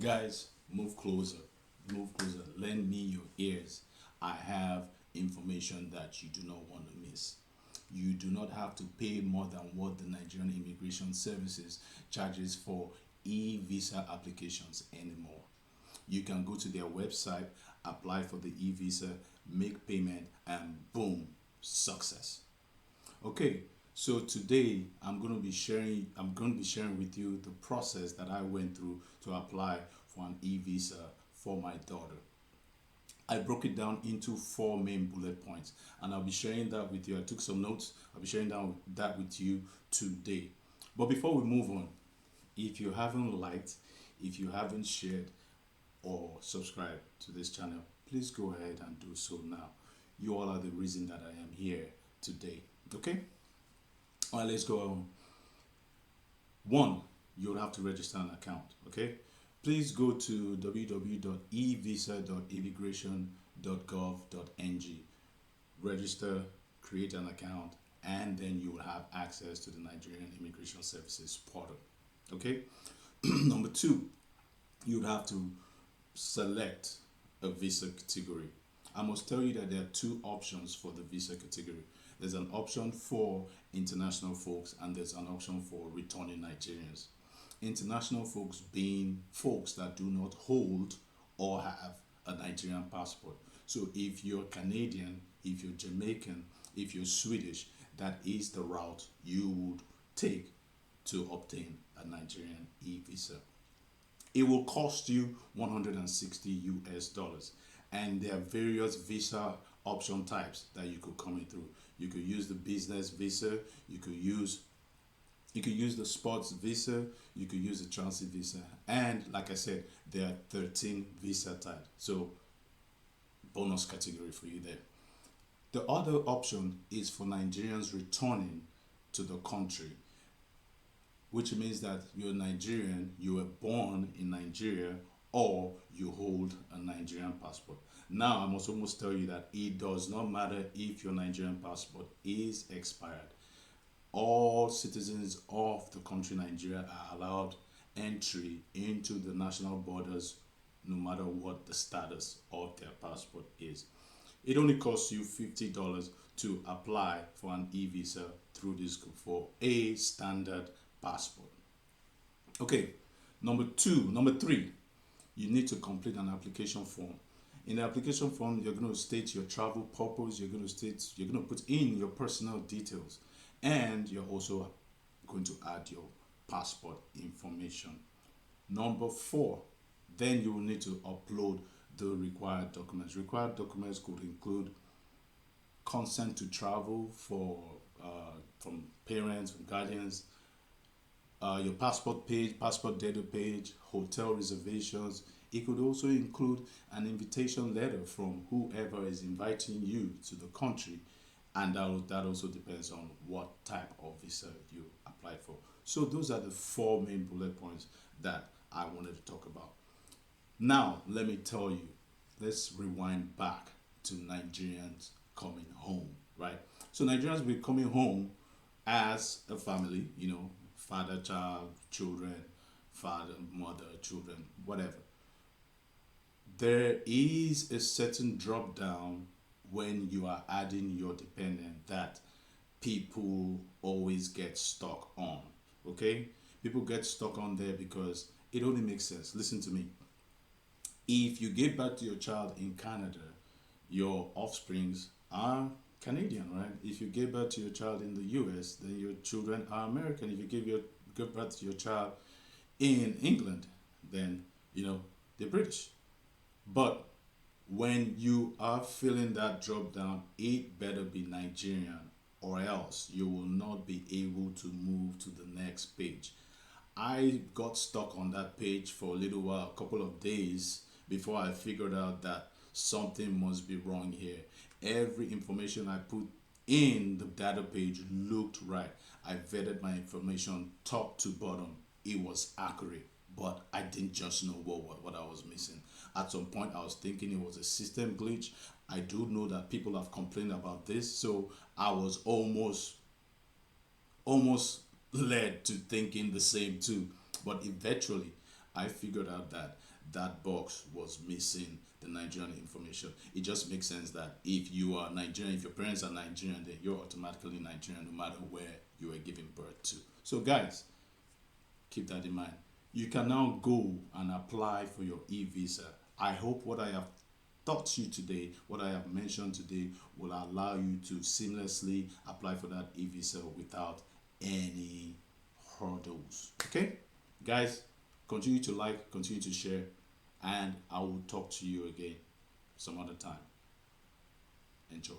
Guys, move closer, lend me your ears. I have information that you do not want to miss. You do not have to pay more than what the Nigerian Immigration Services charges for e-visa applications anymore. You can go to their website, apply for the e-visa, make payment, and boom, success. Okay, so today I'm going to be sharing with you the process that I went through to apply for an e-visa for my daughter. I broke it down into four main bullet points, and I'll be sharing that with you. I took some notes. I'll be sharing that with you today. But before we move on, if you haven't liked, if you haven't shared or subscribed to this channel, please go ahead and do so now. You all are the reason that I am here today. Okay? All right, let's go on. One, you'll have to register an account. Okay? Please go to www.evisa.immigration.gov.ng, register, create an account, and then you will have access to the Nigerian Immigration Services portal. Okay? Number two, you'd have to select a visa category. I must tell you that there are two options for the visa category. There's an option for international folks and there's an option for returning Nigerians. International folks being folks that do not hold or have a Nigerian passport. So if you're Canadian, if you're Jamaican, if you're Swedish, that is the route you would take to obtain a Nigerian e-visa. It will cost you 160 US dollars, and there are various visa option types that you could come in through. You could use the business visa, you could use the sports visa, you could use the transit visa, and like I said, there are 13 visa types. So bonus category for you there. The other option is for Nigerians returning to the country, which means that you're Nigerian, you were born in Nigeria, or you hold a Nigerian passport. Now, I must almost tell you that it does not matter if your Nigerian passport is expired. All citizens of the country Nigeria are allowed entry into the national borders no matter what the status of their passport is. It only costs you $50 to apply for an e-visa through this group for a standard passport. Okay, number three, you need to complete an application form. In the application form, you're going to state your travel purpose, you're going to put in your personal details, and you're also going to add your passport information. Number four, then you will need to upload the required documents. Required documents could include consent to travel from parents, from guardians, your passport page, passport data page, hotel reservations. It could also include an invitation letter from whoever is inviting you to the country, and that also depends on what type of visa you apply for. So those are the four main bullet points that I wanted to talk about. Now, let me tell you, let's rewind back to Nigerians coming home, right? So Nigerians will be coming home as a family, father, child, children, father, mother, children, whatever. There is a certain drop down when you are adding your dependent that people always get stuck on. Okay? People get stuck on there because it only makes sense. Listen to me. If you give birth to your child in Canada, your offsprings are Canadian, right? If you give birth to your child in the US, then your children are American. If you give birth to your child in England, then they're British. But when you are filling that drop down, it better be Nigerian, or else you will not be able to move to the next page. I got stuck on that page for a little while, a couple of days, before I figured out that something must be wrong here. Every information I put in the data page looked right. I vetted my information top to bottom. It was accurate, but I didn't just know what I was missing. At some point, I was thinking it was a system glitch. I do know that people have complained about this, so I was almost led to thinking the same too. But eventually, I figured out that that box was missing the Nigerian information. It just makes sense that if you are Nigerian, if your parents are Nigerian, then you're automatically Nigerian no matter where you were giving birth to. So guys, keep that in mind. You can now go and apply for your e-visa. I hope what I have taught you today, what I have mentioned today, will allow you to seamlessly apply for that e-visa without any hurdles. Okay, guys, continue to like, continue to share, and I will talk to you again some other time. Enjoy.